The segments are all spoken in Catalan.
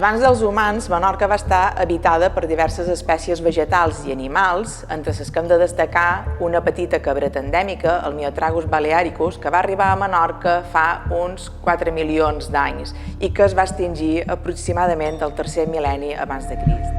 Abans dels humans, Menorca va estar habitada per diverses espècies vegetals i animals, entre les que hem de destacar una petita cabreta endèmica, el Myotragus balearicus, que va arribar a Menorca fa uns 4 milions d'anys i que es va extingir aproximadament al tercer mil·lenni abans de Crist.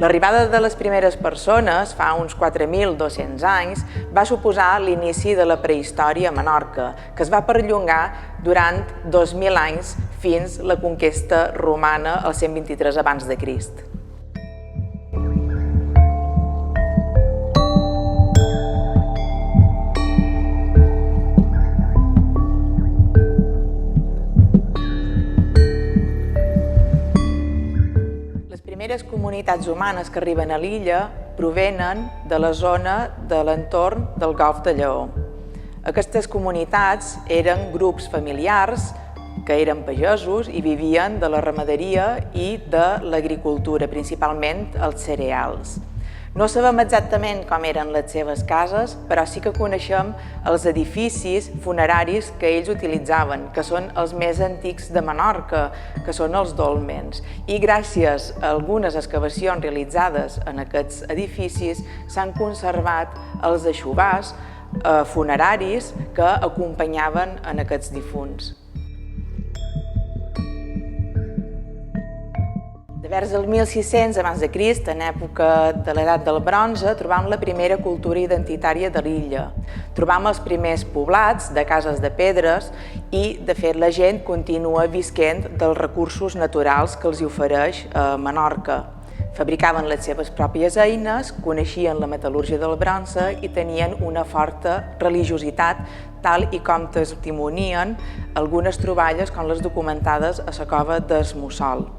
L'arribada de les primeres persones, fa uns 4.200 anys, va suposar l'inici de la prehistòria a Menorca, que es va perllongar durant 2.000 anys fins la conquesta romana al 123 abans de Crist. Les primeres comunitats humanes que arriben a l'illa provenen de la zona de l'entorn del Golf de Lleó. Aquestes comunitats eren grups familiars que eren pagesos i vivien de la ramaderia i de l'agricultura, principalment els cereals. No sabem exactament com eren les seves cases, però sí que coneixem els edificis funeraris que ells utilitzaven, que són els més antics de Menorca, que són els dòlmens. I gràcies a algunes excavacions realitzades en aquests edificis s'han conservat els aixovars funeraris que acompanyaven en aquests difunts. Vers el 1600 abans de Crist, en època de l'edat del bronze, trobam la primera cultura identitària de l'illa. Trobam els primers poblats de cases de pedres i, de fet, la gent continua visquent dels recursos naturals que els ofereix Menorca. Fabricaven les seves pròpies eines, coneixien la metal·lúrgia del bronze i tenien una forta religiositat, tal i com testimonien algunes troballes com les documentades a la cova d'Es Mussol.